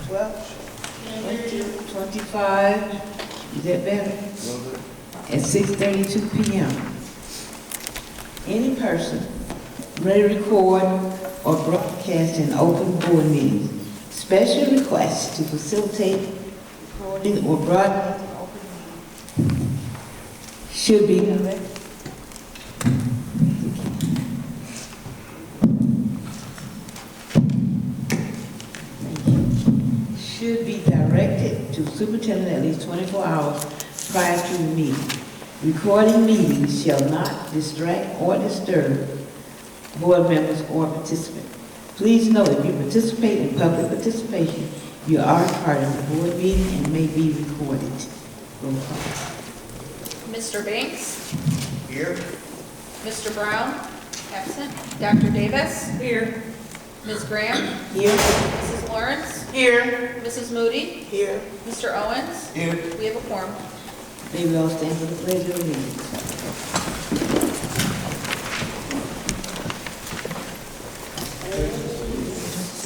12, 20, 25, is that better? At 6:32 p.m. Any person may record or broadcast an open board meeting. Special requests to facilitate recording or broadcasting open meetings should be directed to superintendent at least 24 hours prior to the meeting. Recording meetings shall not distract or disturb board members or participants. Please note, if you participate in public participation, you are part of the board meeting and may be recorded. Roll call. Mr. Banks? Here. Mr. Brown? Absent. Dr. Davis? Here. Ms. Graham? Here. Mrs. Lawrence? Here. Mrs. Moody? Here. Mr. Owens? Here. We have a quorum. May we all stand for the pledge of allegiance.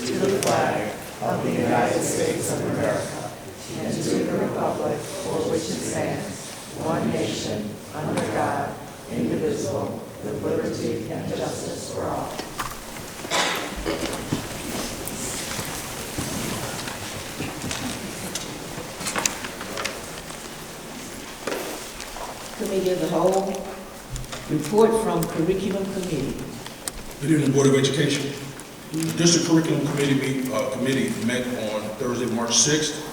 To the flag of the United States of America and to the republic for which it stands, one nation, under God, indivisible, with liberty and justice for all. Committee of the Whole, report from Curriculum Committee. Good evening, Board of Education. The District Curriculum Committee met on Thursday, March 6th.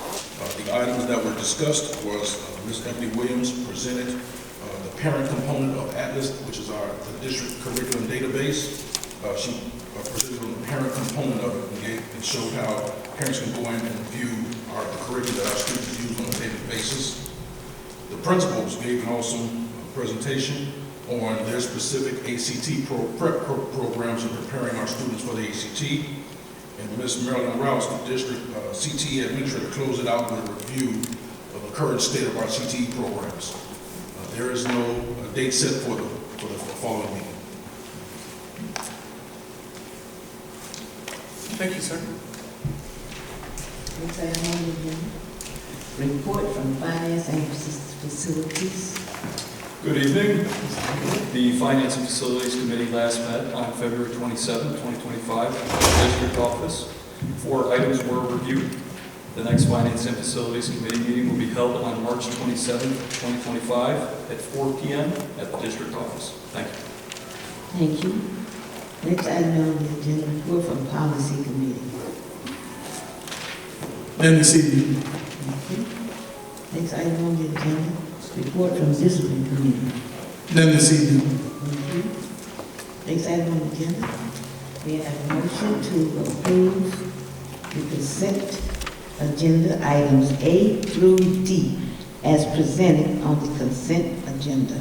The items that were discussed was Ms. Ebony Williams presented the parent component of Atlas, which is the district curriculum database. She presented on the parent component of it and showed how parents can go in and view the curriculum that our students use on a daily basis. The principals gave an awesome presentation on their specific ACT prep programs and preparing our students for the ACT. And Ms. Marilyn Rouse, the district CTE administrator, closed it out with a review of the current state of our CTE programs. There is no date set for the following meeting. Thank you, sir. Next item on the agenda, report from Finance and Facilities. Good evening. The Finance and Facilities Committee last met on February 27, 2025 at the district office. 4 items were reviewed. The next Finance and Facilities Committee meeting will be held on March 27, 2025 at 4 p.m. at the district office. Thank you. Thank you. Next item on the agenda, report from Policy Committee. Then this evening, Thank you. Next item on the agenda, report from Discipline Committee. then this evening, Thank you. Next item on the agenda, we have a motion to approve the consent agenda items A through D as presented on the consent agenda.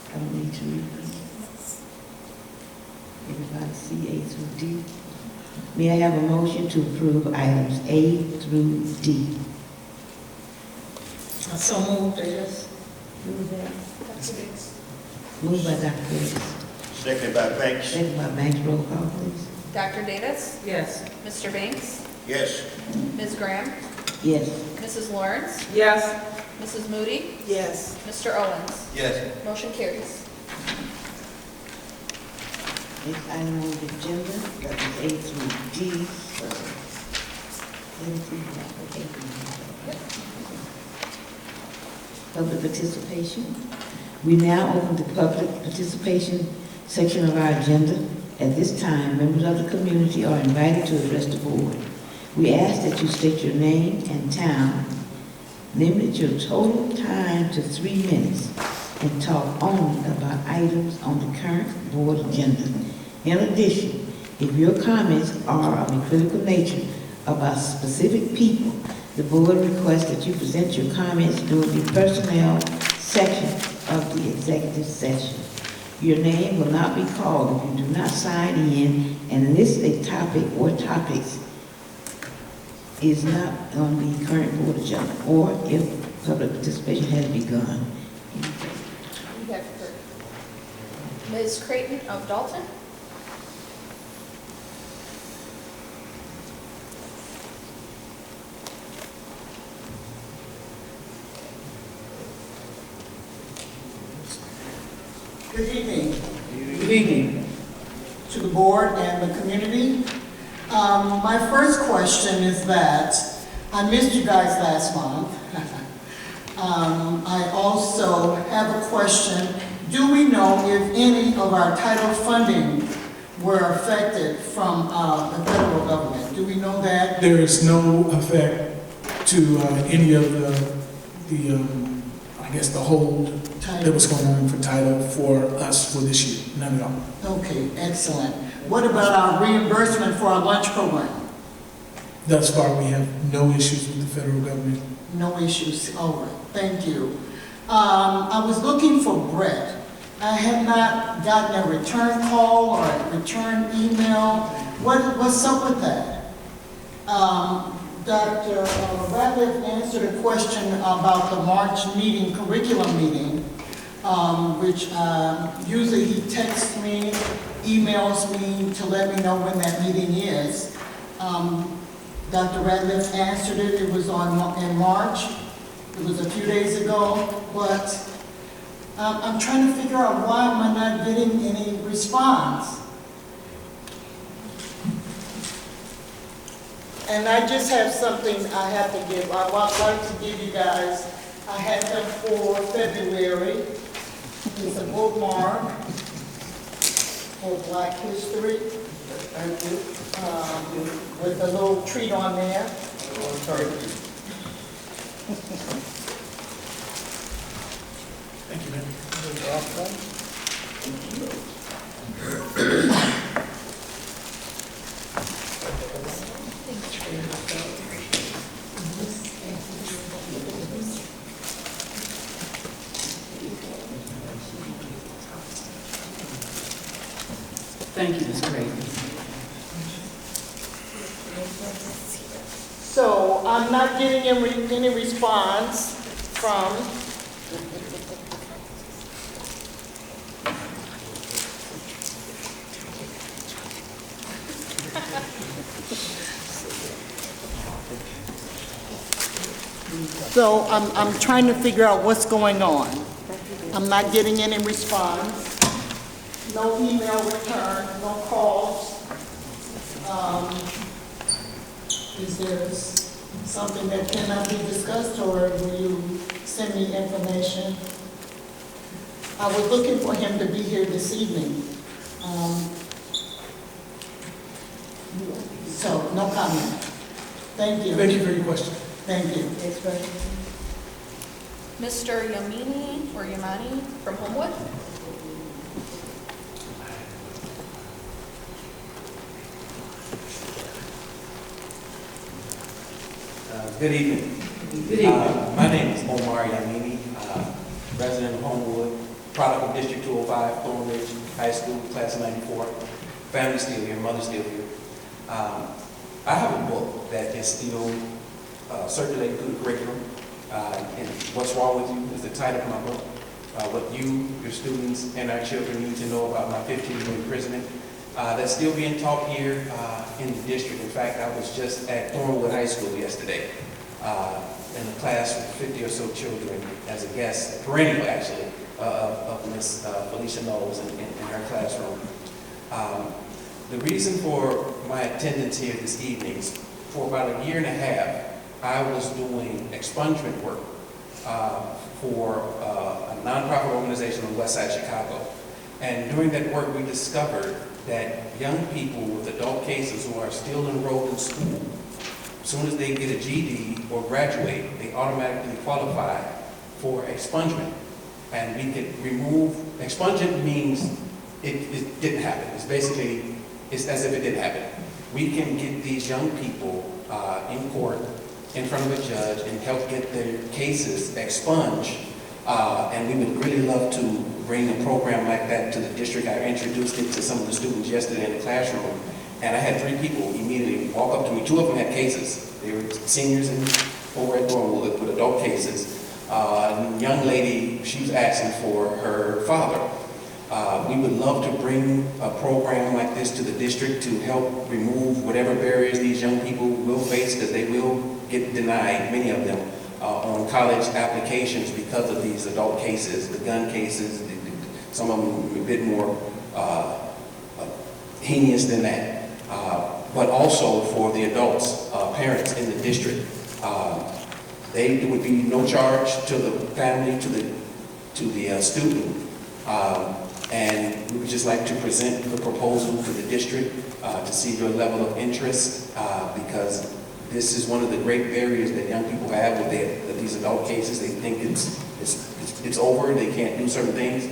I don't need to read them. Everybody see A through D? May I have a motion to approve items A through D? So moved, I guess. Move that. Moved by Dr. Davis. Second by Banks. Second by Banks. Roll call, please. Dr. Davis? Yes. Mr. Banks? Yes. Ms. Graham? Yes. Mrs. Lawrence? Yes. Mrs. Moody? Yes. Mr. Owens? Yes. Motion carries. Next item on the agenda, that is A through D. Public participation. We now open the public participation section of our agenda. At this time, members of the community are invited to address the board. We ask that you state your name and town, limit your total time to 3 minutes, and talk only about items on the current board agenda. In addition, if your comments are of a critical nature about specific people, the board requests that you present your comments during the personnel section of the executive session. Your name will not be called if you do not sign in and list a topic or topics is not on the current board agenda, or if public participation has begun. We have Ms. Creighton of Dalton. Good evening Good evening. to the board and the community. My first question is that I missed you guys last month. I also have a question. Do we know if any of our title funding were affected from the federal government? Do we know that? There is no effect to any of I guess the hold that was going on for title for us for this year. None at all. Okay, excellent. What about our reimbursement for our lunch program? Thus far, we have no issues with the federal government. No issues, all right, thank you. I was looking for Brett. I have not gotten a return call or a return email. What's up with that? Dr. Ratliff answered a question about the March meeting, curriculum meeting, which usually he texts me, emails me to let me know when that meeting is. Dr. Ratliff answered it. It was in March. It was a few days ago, but I'm trying to figure out why am I not getting any response. And I just have something I have to give. I would like to give you guys. I had them for February. It's a bookmark for Black History. Thank you. With a little treat on there. Thank you, ma'am. You're welcome. Thank you, Ms. Craig. So I'm not getting any response from. So I'm trying to figure out what's going on. I'm not getting any response. No email return, no calls. Is there something that cannot be discussed, or will you send me information? I was looking for him to be here this evening. So, no comment. Thank you. Thank you for your question. Thank you. Mr. Yamani from Homewood. Good evening. Good evening. My name is Omar Yamini, resident of Homewood, product of District 205, Thornton High School, class of 94. Family still here, mother still here. I have a book that is still circulating through the curriculum. And What's Wrong With You is the title of my book. What you, your students, and our children need to know about my 15-year imprisonment. That's still being taught here in the district. In fact, I was just at Thornwood High School yesterday in a class with 50 or so children as a guest, perennial actually, of Miss Felicia Knowles in her classroom. The reason for my attendance here this evening is for about a year and a half, I was doing expungement work for a nonprofit organization on the west side of Chicago. And during that work, we discovered that young people with adult cases who are still enrolled in school, as soon as they get a GED or graduate, they automatically qualify for expungement. And we could remove, expungement means it didn't happen. It's basically, it's as if it didn't happen. We can get these young people in court, in front of a judge, and help get their cases expunged. And we would really love to bring a program like that to the district. I introduced it to some of the students yesterday in the classroom, and I had 3 people immediately walk up to me. 2 of them had cases. They were seniors over at Thornwood with adult cases. A young lady, she was asking for her father. We would love to bring a program like this to the district to help remove whatever barriers these young people will face, because they will get denied, many of them, on college applications because of these adult cases, the gun cases, some of them a bit more heinous than that. But also for the adults, parents in the district, there would be no charge to the family, to the student. And we would just like to present the proposal to the district to see your level of interest, because this is one of the great barriers that young people have with these adult cases. They think it's over, they can't do certain things.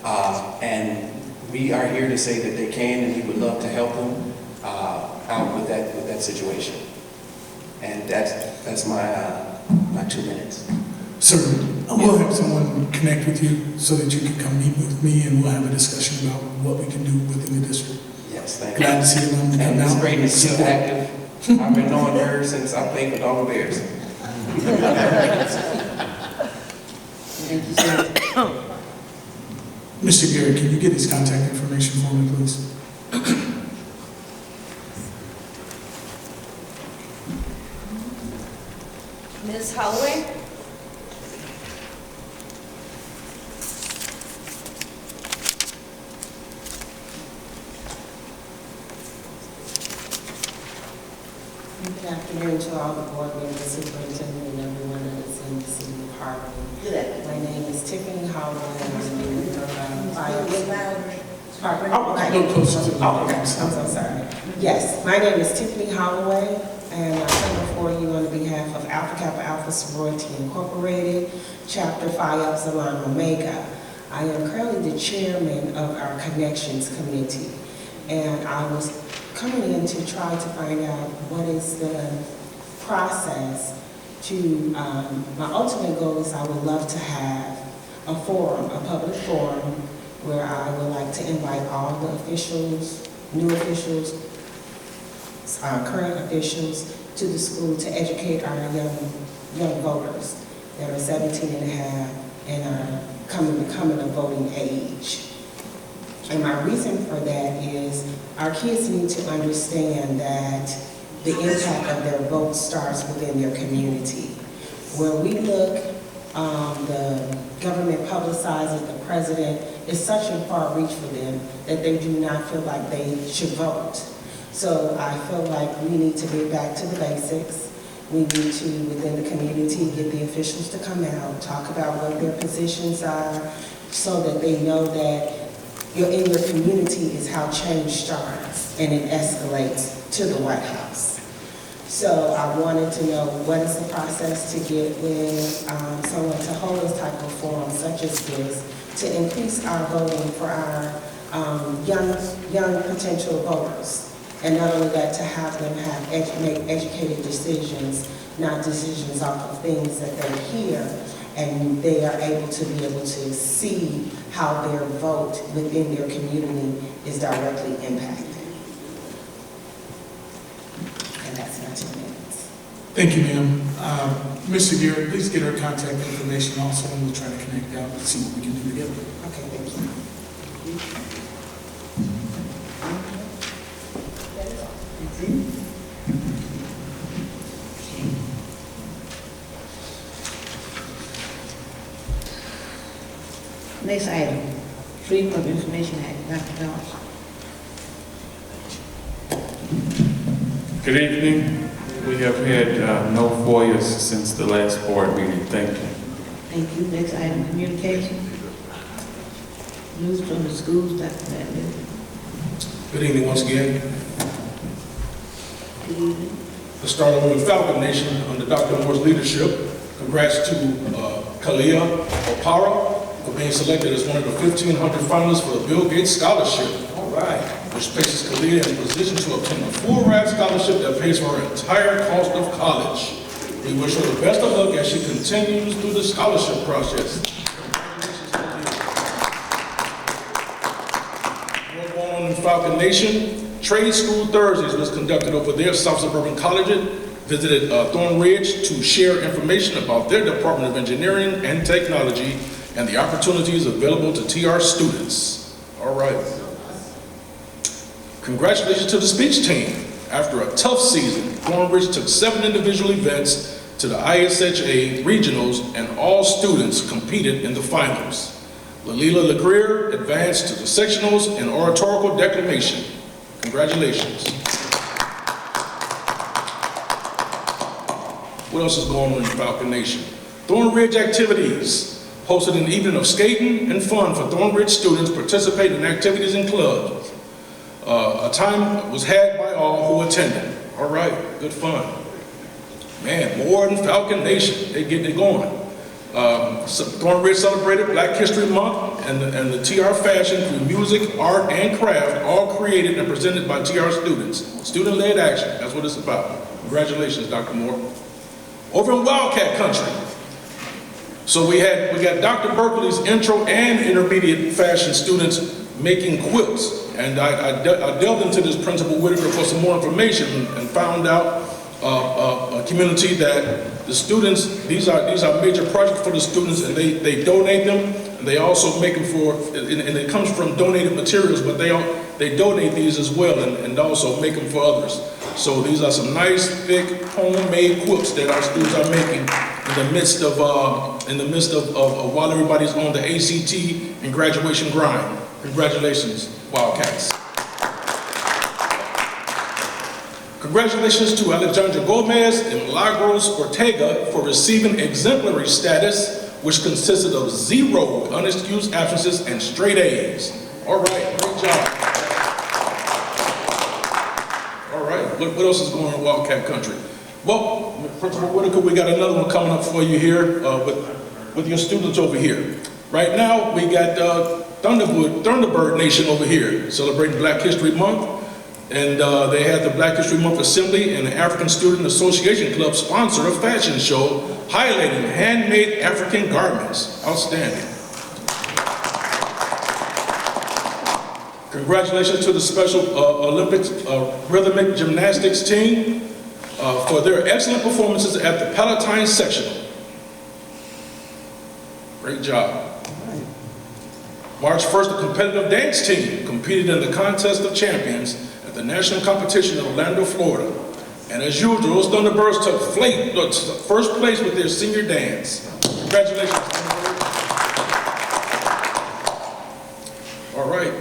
And we are here to say that they can, and we would love to help them out with that situation. And that's my 2 minutes. Certainly. We'll have someone connect with you so that you can come meet with me and we'll have a discussion about what we can do within the district. Yes, thank you. Glad to see them come And Ms. out. Braden is still active. I've been knowing her since I played for Dogger Bears. Thank you, sir. Mr. Garrett, can you get his contact information for me, please? Ms. Holloway? Good afternoon to all the board members, superintendent, and everyone that is in the city of Harvey. Good afternoon. My name is Tiffany Holloway, and I'm the fire. Pardon? A little closer to the Okay, I'm so sorry. Yes, my name is Tiffany Holloway, and I come before you on behalf of Alpha Kappa Alpha Sorority Incorporated, Chapter Phi Epsilon Omega. I am currently the chairman of our Connections Committee, and I was coming in to try to find out what is the process to, my ultimate goal is I would love to have a forum, a public forum, where I would like to invite all the officials, new officials, current officials to the school to educate our young voters that are 17 and a half and are becoming a voting age. And my reason for that is our kids need to understand that the impact of their vote starts within their community. Where we look, the government publicizes the president is such a far reach for them that they do not feel like they should vote. So I feel like we need to get back to the basics. We need to, within the community, get the officials to come out, talk about what their positions are, so that they know that in your community is how change starts and it escalates to the White House. So I wanted to know what is the process to get with someone to hold this type of forum such as this to increase our voting for our young potential voters. And not only that, to have them make educated decisions, not decisions off of things that they hear, and they are able to to see how their vote within their community is directly impacted. And that's my 2 minutes. Thank you, ma'am. Mr. Garrett, please get our contact information also, and we'll try to connect out and see what we can do together. Okay, thank you. That's it? Next item, Freedom of Information Act, Dr. Dawes. Good evening. We have had no FOIAs since the last board meeting. Thank you. Thank you. Next item, communication. News from the schools, Dr. Ratliff. Good evening once again. Good evening. Let's start on with Falcon Nation under Dr. Moore's leadership. Congrats to Kalia Opara for being selected as one of the 1,500 finalists for the Bill Gates Scholarship. All right. Which places Kalia in position to obtain a full ride scholarship that pays for her entire cost of college. We wish her the best of luck as she continues through the scholarship process. Going on in Falcon Nation, Trade School Thursdays was conducted over there. South Suburban College visited Thorn Ridge to share information about their Department of Engineering and Technology and the opportunities available to TR students. All right. Congratulations to the speech team. After a tough season, Thorn Ridge took 7 individual events to the ISHA regionals and all students competed in the finals. Lalila LeGrier advanced to the sectionals in oratorical declamation. Congratulations. What else is going on in Falcon Nation? Thorn Ridge activities. Hosted an evening of skating and fun for Thorn Ridge students participating in activities and clubs. A time was had by all who attended. All right, good fun. Man, more than Falcon Nation, they getting it going. Thorn Ridge celebrated Black History Month and the TR fashion through music, art, and craft, all created and presented by TR students. Student-led action, that's what it's about. Congratulations, Dr. Moore. Over in Wildcat Country, so we got Dr. Berkeley's intro and intermediate fashion students making quilts. And I delved into this Principal Whitaker for some more information and found out a community that the students, these are major projects for the students, and they donate them, and they also make them for, and it comes from donated materials, but they donate these as well and also make them for others. So these are some nice, thick, homemade quilts that our students are making in the midst of while everybody's on the ACT and graduation grind. Congratulations, Wildcats. Congratulations to Alexandra Gomez and Milagros Ortega for receiving exemplary status, which consisted of 0 unexcused absences and straight A's. All right, great job. All right, what else is going on in Wildcat Country? Well, Principal Whitaker, we got another one coming up for you here with your students over here. Right now, we got Thunderbird Nation over here celebrating Black History Month. And they had the Black History Month Assembly and the African Student Association Club sponsor a fashion show highlighting handmade African garments. Outstanding. Congratulations to the Special Olympics Rhythmic Gymnastics team for their excellent performances at the Palatine Sectional. Great job. March 1st, the competitive dance team competed in the Contest of Champions at the national competition in Orlando, Florida. And as usual, those Thunderbirds took first place with their senior dance. Congratulations, Thunderbirds. All right.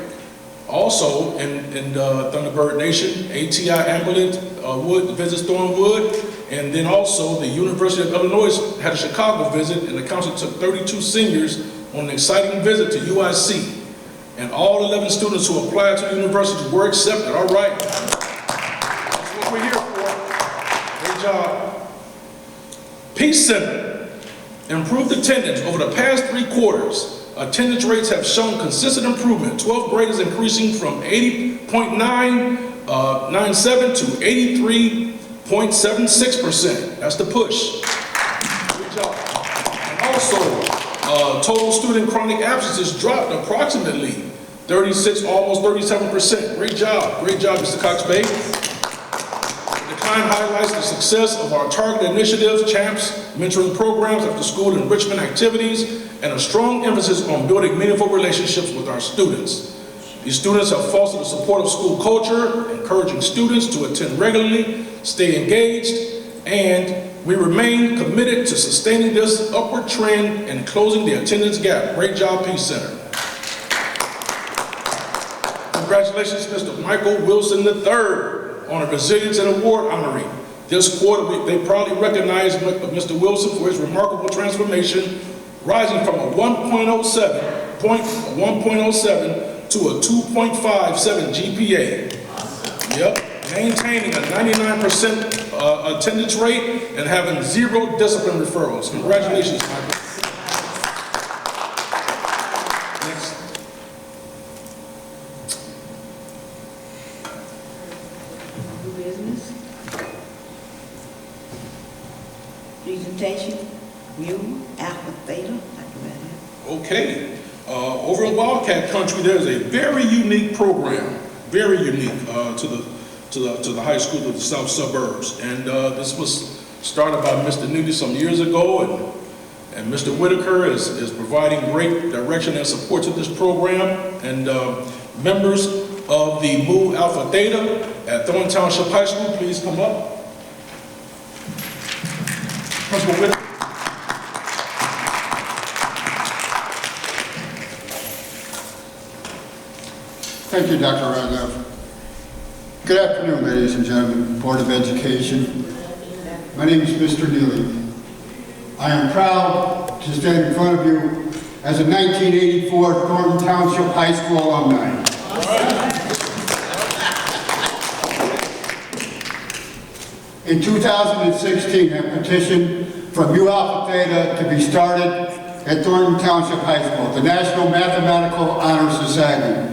Also, in Thunderbird Nation, ATI Ambulance Wood visits Thornwood, and then also the University of Illinois had a Chicago visit, and the council took 32 seniors on an exciting visit to UIC. And all 11 students who applied to the university were accepted. All right. That's what we're here for. Great job. Peace Center. Improved attendance over the past 3 quarters. Attendance rates have shown consistent improvement. 12th graders increasing from 80.997 to 83.76%. That's the push. Good job. And also, total student chronic absences dropped approximately 36, almost 37%. Great job, Mr. Cox Bay. The decline highlights the success of our targeted initiatives, CHAMPS, mentoring programs, after school enrichment activities, and a strong emphasis on building meaningful relationships with our students. These students have fostered a supportive school culture, encouraging students to attend regularly, stay engaged, and we remain committed to sustaining this upward trend and closing the attendance gap. Great job, Peace Center. Congratulations, Mr. Michael Wilson III on a Resilience and Award honoree. This quarter, they proudly recognize Mr. Wilson for his remarkable transformation, rising from a 1.07 to a 2.57 GPA. Yep, maintaining a 99% attendance rate and having 0 discipline referrals. Congratulations, Michael. Next. New business. Presentation, Mu Alpha Theta. Okay. Over in Wildcat Country, there's a very unique program, very unique to the high school of the south suburbs. And this was started by Mr. Newby some years ago, and Mr. Whitaker is providing great direction and support to this program. And members of the Mu Alpha Theta at Thornton Township High School, please come up. Principal Whitaker. Thank you, Dr. Ratliff. Good afternoon, ladies and gentlemen, Board of Education. My name is Mr. Neely. I am proud to stand in front of you as a 1984 Thornton Township High School alumni. In 2016, I petitioned for Mu Alpha Theta to be started at Thornton Township High School, the National Mathematical Honor Society.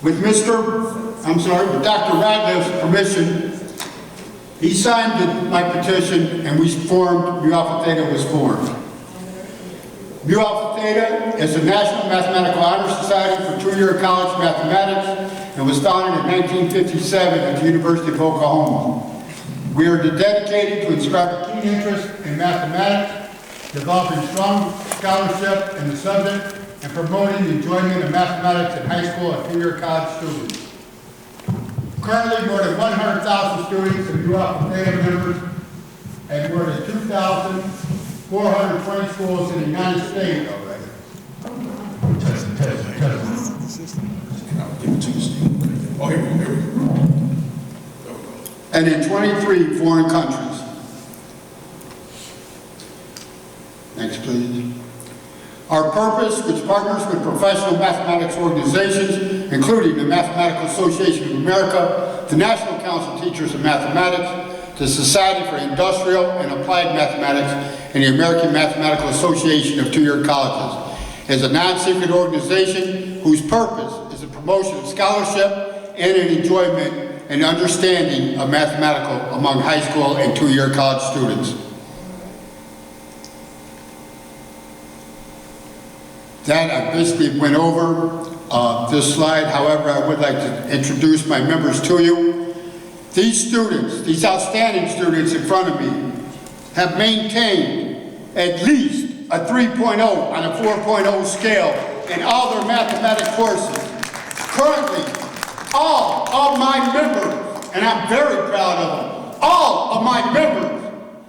With Dr. Ratliff's permission, he signed my petition and Mu Alpha Theta was formed. Mu Alpha Theta is the National Mathematical Honor Society for two-year college mathematics and was founded in 1957 at the University of Oklahoma. We are dedicated to inscribing keen interest in mathematics, developing strong scholarship in the subject, and promoting the enjoyment of mathematics in high school and two-year college students. Currently, more than 100,000 students and Mu Alpha Theta members and more than 2,420 schools in the United States already. Oh, here we go. And in 23 foreign countries. Next, please. Our purpose, which partners with professional mathematics organizations, including the Mathematical Association of America, the National Council of Teachers of Mathematics, the Society for Industrial and Applied Mathematics, and the American Mathematical Association of Two-Year Colleges, is a non-secret organization whose purpose is the promotion of scholarship and an enjoyment and understanding of mathematical among high school and two-year college students. That I basically went over this slide. However, I would like to introduce my members to you. These students, these outstanding students in front of me, have maintained at least a 3.0 on a 4.0 scale in all their mathematics courses. Currently, all of my members, and I'm very proud of them, all of my members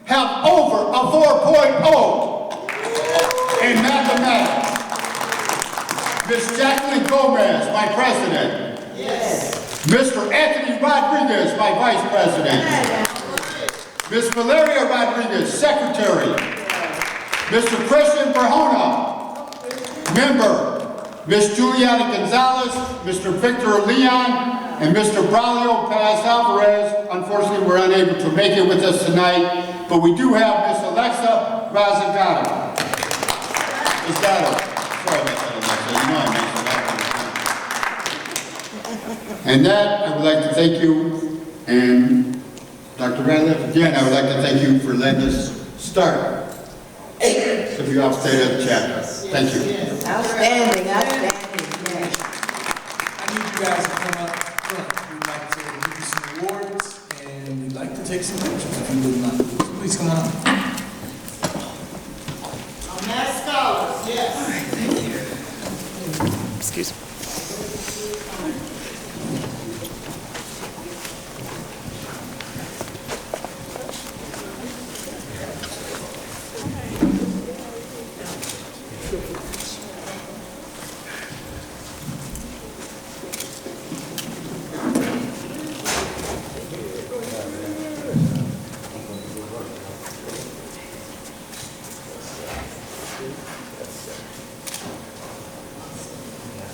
have over a 4.0 in mathematics. Ms. Jacqueline Gomez, my president. Yes. Mr. Anthony Rodriguez, my vice president. Ms. Valeria Rodriguez, secretary. Mr. Christian Barjona, member. Ms. Juliana Gonzalez, Mr. Victor Leon, and Mr. Braulio Paz Alvarez. Unfortunately, we're unable to make it with us tonight, but we do have Ms. Alexa Razagata. Sorry about that, Alexa. You know I mentioned that. And that, I would like to thank you, and Dr. Ratliff, again, I would like to thank you for letting us start the Mu Alpha Theta chapter. Thank you. Outstanding, outstanding. I need you guys to come up front. We'd like to give you some awards, and we'd like to take some pictures if you would mind. Please come on up. Math scholars, yes. All right, thank you. Excuse me.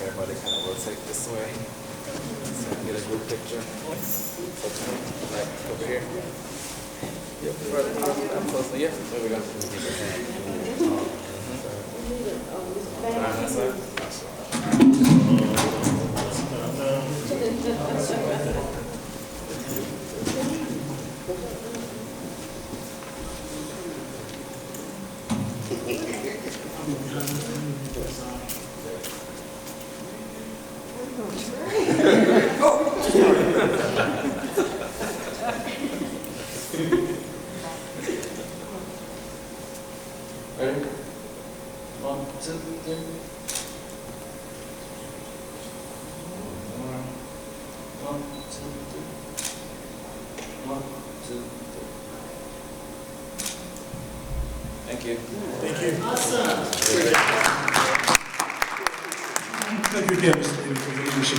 Everybody kind of rotate this way so I can get a good picture. Like over here. Yep, further up closer. Yeah, there we go. That's it. Ready? 1, 2, 3. 1, 2, 3. 1, 2, 3. Thank you. Thank you. Awesome. Thank you again, Mr. David, for your leadership,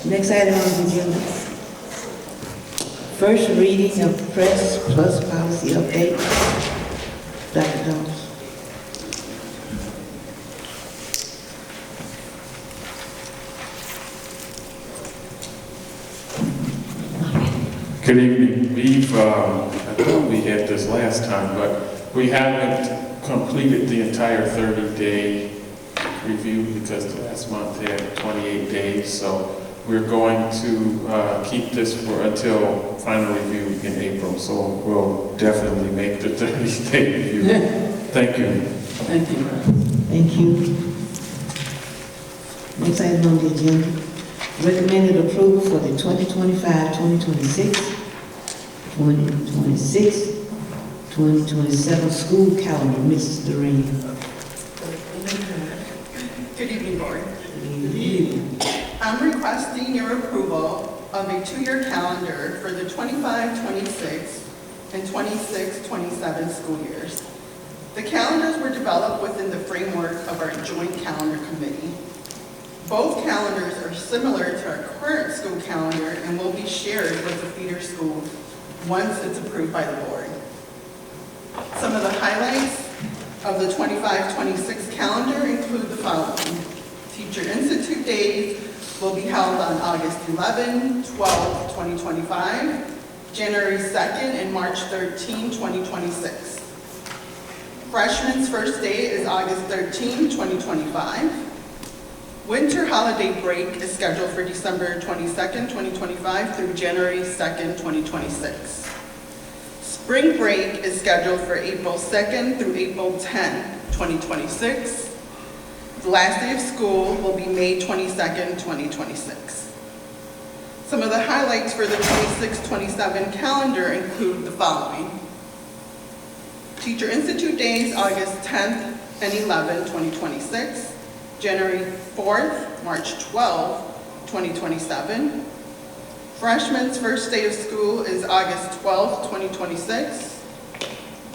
Next item on the agenda. First reading of press plus policy update. Dr. Dawes. Good evening. I thought we had this last time, but we haven't completed the entire 30-day review because the last month had 28 days. So we're going to keep this until final review in April. So we'll definitely make the 30-day review. Thank you. Thank you. Thank you. Next item on the agenda. Recommended approval for the 2025-2026, 2027 school calendar. Mrs. Doreen. Good evening, Board. I'm requesting your approval of a 2-year calendar for the 25-26 and 26-27 school years. The calendars were developed within the framework of our joint calendar committee. Both calendars are similar to our current school calendar and will be shared with the feeder school once it's approved by the board. Some of the highlights of the 25-26 calendar include the following. Teacher Institute Days will be held on August 11, 12, 2025, January 2nd, and March 13, 2026. Freshman's first day is August 13, 2025. Winter holiday break is scheduled for December 22nd, 2025 through January 2nd, 2026. Spring break is scheduled for April 2nd through April 10, 2026. The last day of school will be May 22nd, 2026. Some of the highlights for the 26-27 calendar include the following. Teacher Institute Days, August 10th and 11th, 2026. January 4th, March 12th, 2027. Freshman's first day of school is August 12th, 2026.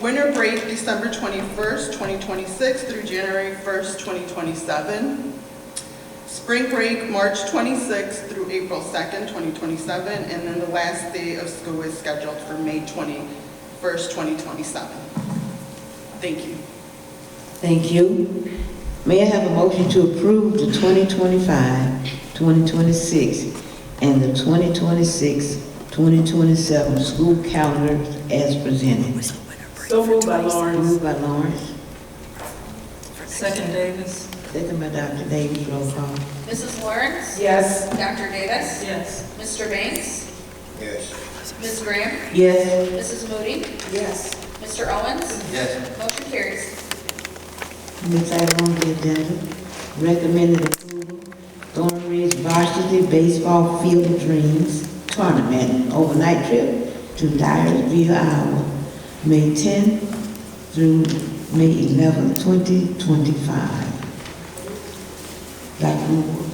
Winter break, December 21st, 2026 through January 1st, 2027. Spring break, March 26th through April 2nd, 2027. And then the last day of school is scheduled for May 21st, 2027. Thank you. Thank you. May I have a motion to approve the 2025-2026 and the 2026-2027 school calendars as presented? So moved by Lawrence. Moved by Lawrence. Second Davis. Second by Dr. Davis. Roll call. Mrs. Lawrence? Yes. Dr. Davis? Yes. Mr. Banks? Yes. Ms. Graham? Yes. Mrs. Moody? Yes. Mr. Owens? Yes. Motion carries. Next item on the agenda. Recommended approval. Thornton Ridge Varsity Baseball Field of Dreams Tournament overnight trip to Dyersville, Iowa, May 10th through May 11th, 2025. Dr. Moore.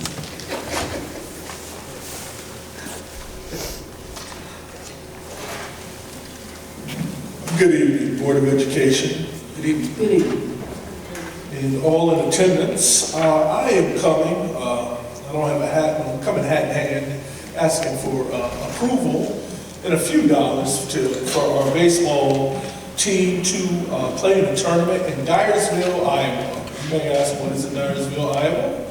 Good evening, Board of Education. Good evening. Good evening. And all in attendance, I am coming, I don't have a hat, but I'm coming hat in hand, asking for approval and a few dollars for our baseball team to play in a tournament in Dyersville, Iowa. You may ask, what is in Dyersville, Iowa?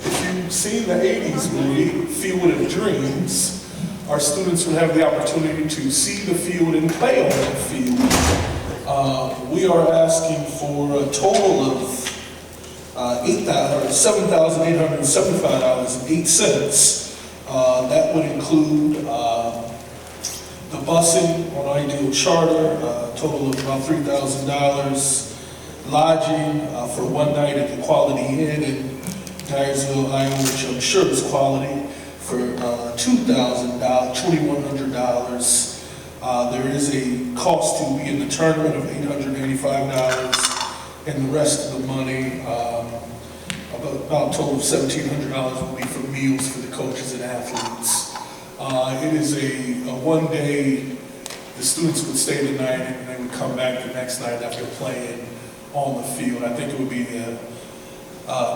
If you've seen the 80s movie, Field of Dreams, our students will have the opportunity to see the field and play on that field. We are asking for a total of $7,875.08. That would include the busing on Ideal Charter, a total of about $3,000, lodging for one night at the Quality Inn in Dyersville, Iowa, which I'm sure is quality, for $2,100. There is a cost to be in the tournament of $885, and the rest of the money, about a total of $1,700, will be for meals for the coaches and athletes. It is a one-day. The students would stay the night and they would come back the next night after playing on the field. I think it would be a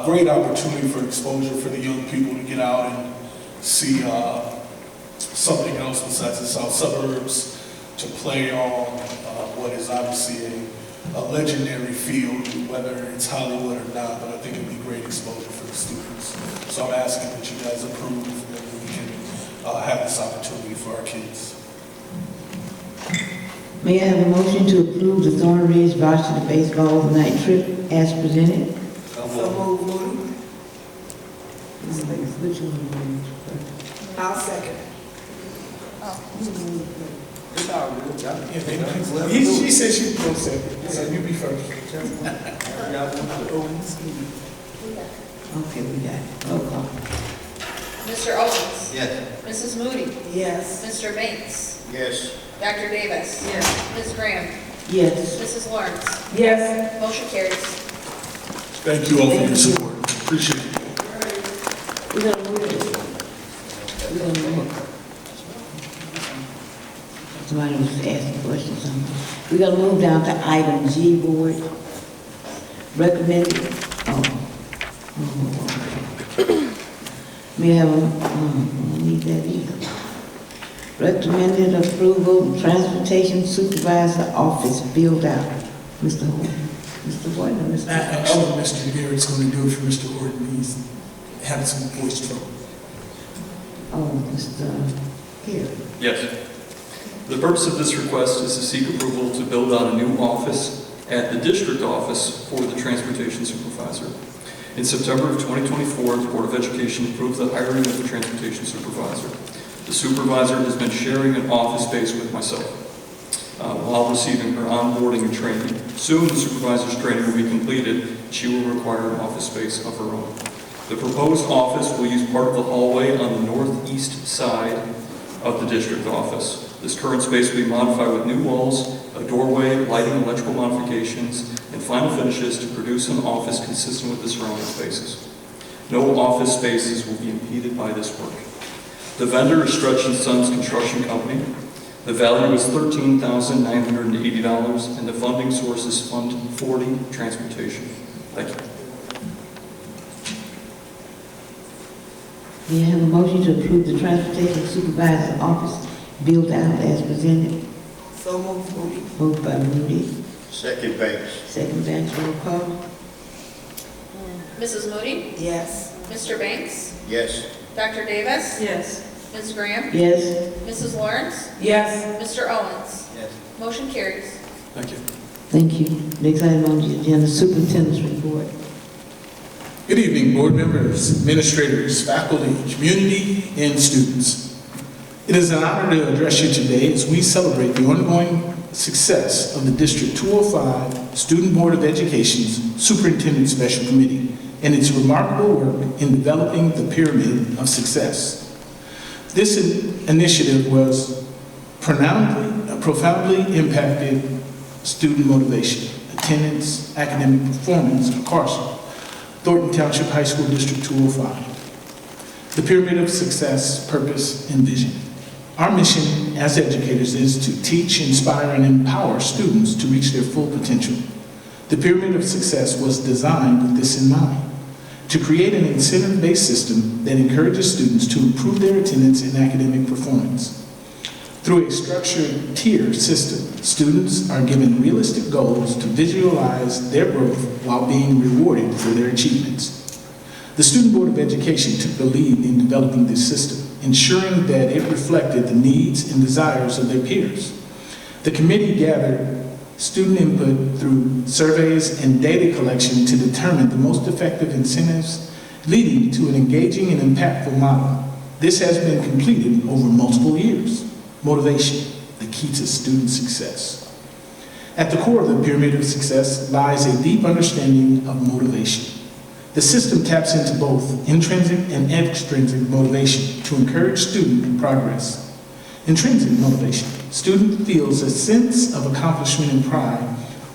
great opportunity for exposure for the young people to get out and see something else besides the south suburbs, to play on what is obviously a legendary field, whether it's Hollywood or not, but I think it would be great exposure for the students. So I'm asking that you guys approve and we can have this opportunity for our kids. May I have a motion to approve the Thorn Ridge varsity baseball night trip as presented? So move, Moody. Which one? I'll second. It's all good. She said she would go second, so you be first. Okay, we got it. Roll call. Mr. Owens? Yes. Mrs. Moody? Yes. Mr. Banks? Yes. Dr. Davis? Yes. Ms. Graham? Yes. Mrs. Lawrence? Yes. Motion carries. Thank you all for your support. Appreciate it. We're gonna move it. We're gonna move it. Somebody was asking questions. We're gonna move down to item G, board. Recommended, may I have a, I need that either. Recommended approval, transportation supervisor office build out. Mr. Horton. Mr. Horton or Mr. Actually, Mr. Garrett's going to do it for Mr. Horton. He's having some voice trouble. Oh, Mr. Here. Yes. The purpose of this request is to seek approval to build out a new office at the district office for the transportation supervisor. In September of 2024, the Board of Education approved the hiring of the transportation supervisor. The supervisor has been sharing an office space with myself while receiving her onboarding and training. Soon, the supervisor's training will be completed. She will require an office space of her own. The proposed office will use part of the hallway on the northeast side of the district office. This current space will be modified with new walls, a doorway, lighting, electrical modifications, and final finishes to produce an office consistent with the surrounding spaces. No office spaces will be impeded by this work. The vendor is Stretch & Sons Construction Company. The value is $13,980, and the funding source is Fund 40 Transportation. Thank you. May I have a motion to approve the transportation supervisor office build out as presented? So move, Moody. Moved by Moody, Second, Banks. second Banks, roll call. Mrs. Moody? Yes. Mr. Banks? Yes. Dr. Davis? Yes. Ms. Graham? Yes. Mrs. Lawrence? Yes. Mr. Owens? Yes. Motion carries. Thank you. Thank you. Next item on the agenda, superintendent's report. Good evening, board members, administrators, faculty, community, and students. It is an honor to address you today as we celebrate the ongoing success of the District 205 Student Board of Education's Superintendent Special Committee and its remarkable work in developing the pyramid of success. This initiative was profoundly impacted student motivation, attendance, academic performance across Thornton Township High School District 205. The pyramid of success, purpose, and vision. Our mission as educators is to teach, inspire, and empower students to reach their full potential. The pyramid of success was designed with this in mind, to create an incentive-based system that encourages students to improve their attendance and academic performance. Through a structured tier system, students are given realistic goals to visualize their growth while being rewarded for their achievements. The Student Board of Education took the lead in developing this system, ensuring that it reflected the needs and desires of their peers. The committee gathered student input through surveys and data collection to determine the most effective incentives, leading to an engaging and impactful model. This has been completed over multiple years. Motivation, the key to student success. At the core of the pyramid of success lies a deep understanding of motivation. The system taps into both intrinsic and extrinsic motivation to encourage student progress. Intrinsic motivation. Student feels a sense of accomplishment and pride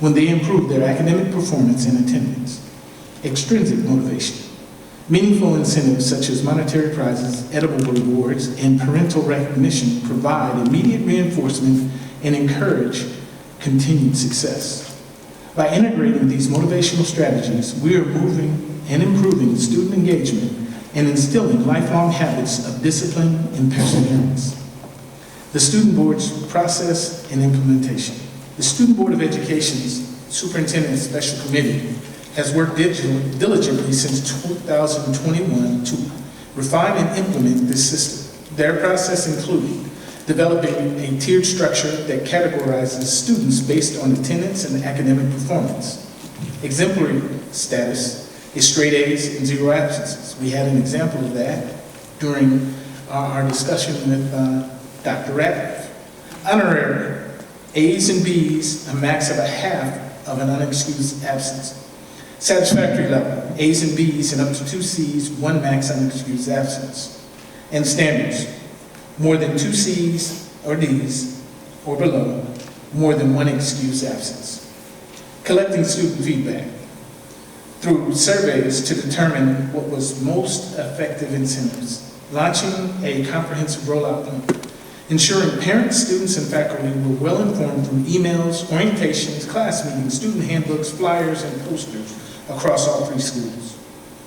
when they improve their academic performance and attendance. Extrinsic motivation. Meaningful incentives such as monetary prizes, edible rewards, and parental recognition provide immediate reinforcement and encourage continued success. By integrating these motivational strategies, we are moving and improving student engagement and instilling lifelong habits of discipline and perseverance. The Student Board's process and implementation. The Student Board of Education's Superintendent Special Committee has worked diligently since 2021 to refine and implement this system. Their process included developing a tiered structure that categorizes students based on attendance and academic performance. Exemplary status is straight A's and 0 absences. We had an example of that during our discussion with Dr. Ratliff. Honorary A's and B's, a max of a half of an unexcused absence. Satisfactory level, A's and B's and up to 2 C's, 1 max unexcused absence. And standards, more than 2 C's or D's or below, more than 1 excused absence. Collecting student feedback through surveys to determine what was most effective incentives. Launching a comprehensive rollout plan. Ensuring parents, students, and faculty were well informed through emails, orientations, class meetings, student handbooks, flyers, and posters across all 3 schools.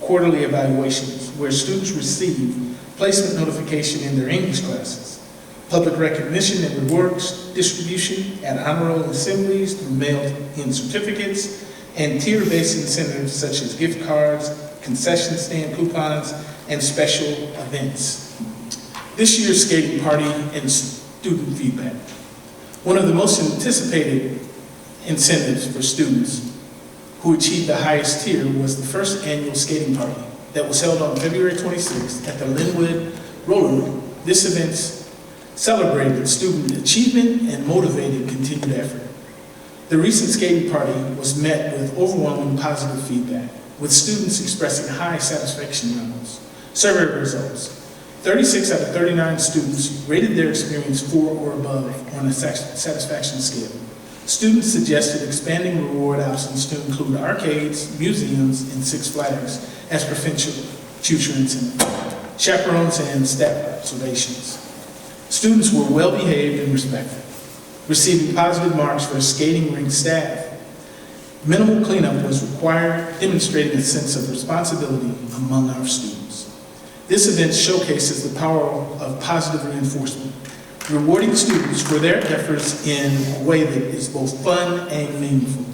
Quarterly evaluations, where students receive placement notification in their English classes. Public recognition and rewards distribution at honor roll assemblies through mailed-in certificates, and tier-based incentives such as gift cards, concession stand coupons, and special events. This year's skating party and student feedback. One of the most anticipated incentives for students who achieved the highest tier was the first annual skating party that was held on February 26th at the Linwood Roller Rink. This event celebrated student achievement and motivated continued effort. The recent skating party was met with overwhelming positive feedback, with students expressing high satisfaction levels. Survey results. 36 out of 39 students rated their experience 4 or above on a satisfaction scale. Students suggested expanding reward options to include arcades, museums, and Six Flags as potential future incentives. Chaperones and staff observations. Students were well behaved and respectful, receiving positive marks for skating rink staff. Minimal cleanup was required, demonstrating a sense of responsibility among our students. This event showcases the power of positive reinforcement, rewarding students for their efforts in a way that is both fun and meaningful.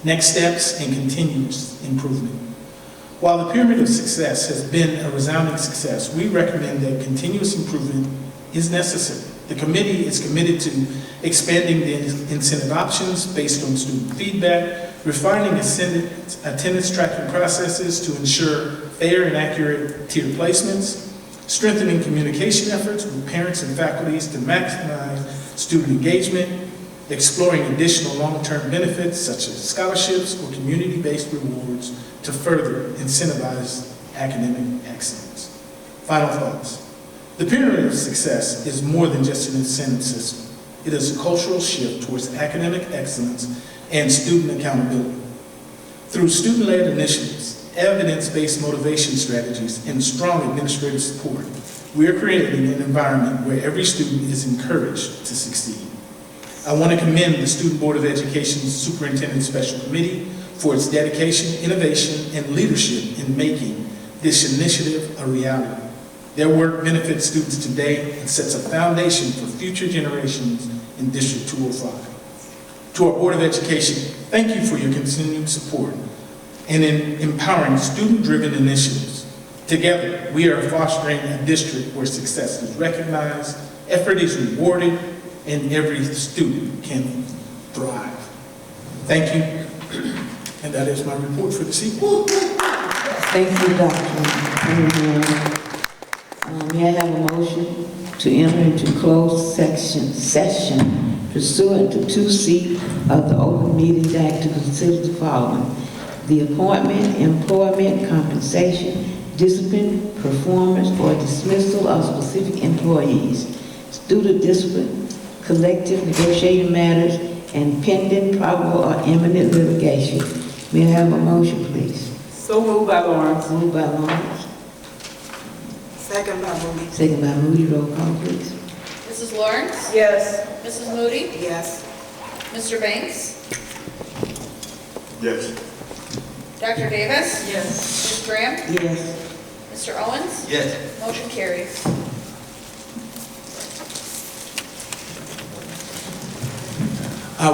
Next steps and continuous improvement. While the pyramid of success has been a resounding success, we recommend that continuous improvement is necessary. The committee is committed to expanding the incentive options based on student feedback, refining attendance tracking processes to ensure fair and accurate tier placements, strengthening communication efforts with parents and faculties to maximize student engagement, exploring additional long-term benefits such as scholarships or community-based rewards to further incentivize academic excellence. Final thoughts. The pyramid of success is more than just an incentive system. It is a cultural shift towards academic excellence and student accountability. Through student-led initiatives, evidence-based motivation strategies, and strong administrative support, we are creating an environment where every student is encouraged to succeed. I want to commend the Student Board of Education's Superintendent Special Committee for its dedication, innovation, and leadership in making this initiative a reality. Their work benefits students today and sets a foundation for future generations in District 205. To our Board of Education, thank you for your continued support and in empowering student-driven initiatives. Together, we are fostering a district where success is recognized, effort is rewarded, and every student can thrive. Thank you, and that is my report for this evening. Thank you, Dr. May I have a motion to enter into closed session pursuant to 2C of the Open Meetings Act to consider the following: the appointment, employment, compensation, discipline, performance, or dismissal of specific employees, student discipline, collective negotiating matters, and pending probable or imminent litigation. May I have a motion, please? So moved by Lawrence. Moved by Lawrence, Second by Moody. second by Moody. Roll call, please. Mrs. Lawrence? Yes. Mrs. Moody? Yes. Mr. Banks? Yes. Dr. Davis? Yes. Ms. Graham? Yes. Mr. Owens? Yes. Motion carries.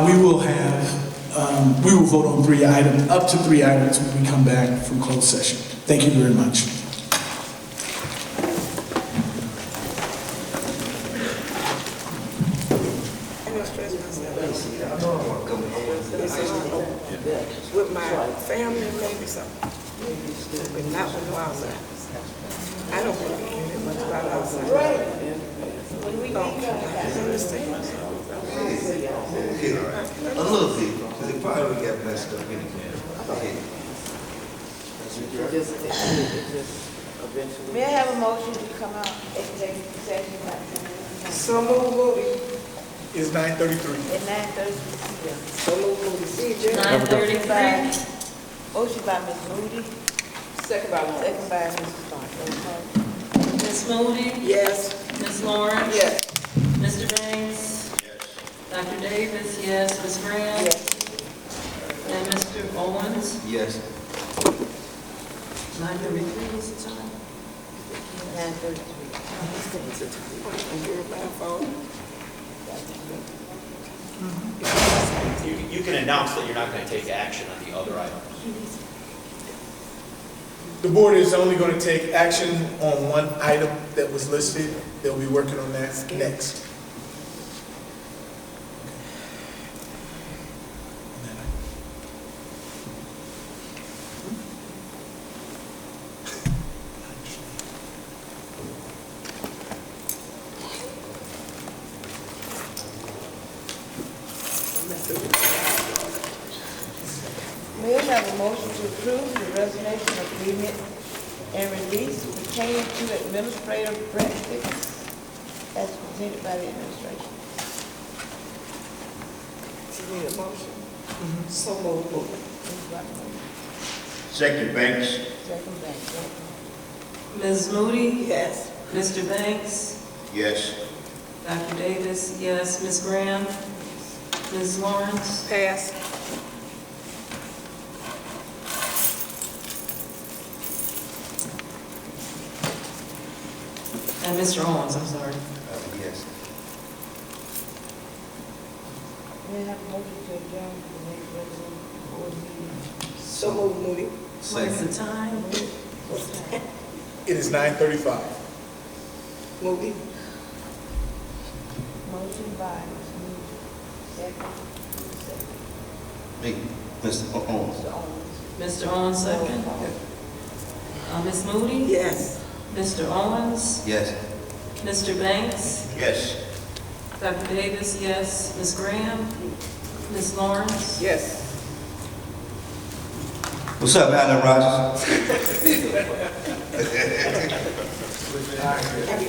We will vote on up to three items when we come back from closed session. Thank you very much. With my family, maybe something. But not when I'm outside. I don't want to be in much about outside. Right. When we understand. A little bit, because it probably got messed up anyway. May I have a motion to come out executive session? So move, Moody. It's 9:33. At 9:30. So move, Moody. See you, Jim. 9:35. Motion by Ms. Moody, Second by Lawrence. second by Mrs. Thornton. Ms. Moody? Yes. Ms. Lawrence? Yes. Mr. Banks? Dr. Davis, yes. Ms. Graham? Yes. And Mr. Owens? Yes. 9:33 is the time. 9:33. You can announce that you're not going to take action on the other items. The board is only going to take action on one item that was listed. They'll be working on that next. May I have a motion to approve the resignation agreement and release pertaining to administrative practice as presented by the administration? You need a motion? So move, Moody. Second, Banks. Second Banks. Ms. Moody? Yes. Mr. Banks? Yes. Dr. Davis, yes. Ms. Graham? Ms. Lawrence? Pass. And Mr. Owens, I'm sorry. Yes. May I have a motion to adjourn to the next regular board meeting? So move, Moody. What's the time? It is 9:35. Moody. Motion by Ms. Moody, second. Me, Mr. Owens. Mr. Owens, second. Ms. Moody? Yes. Mr. Owens? Yes. Mr. Banks? Yes. Dr. Davis, yes. Ms. Graham? Ms. Lawrence? Yes. What's up, Alan Rogers? Happy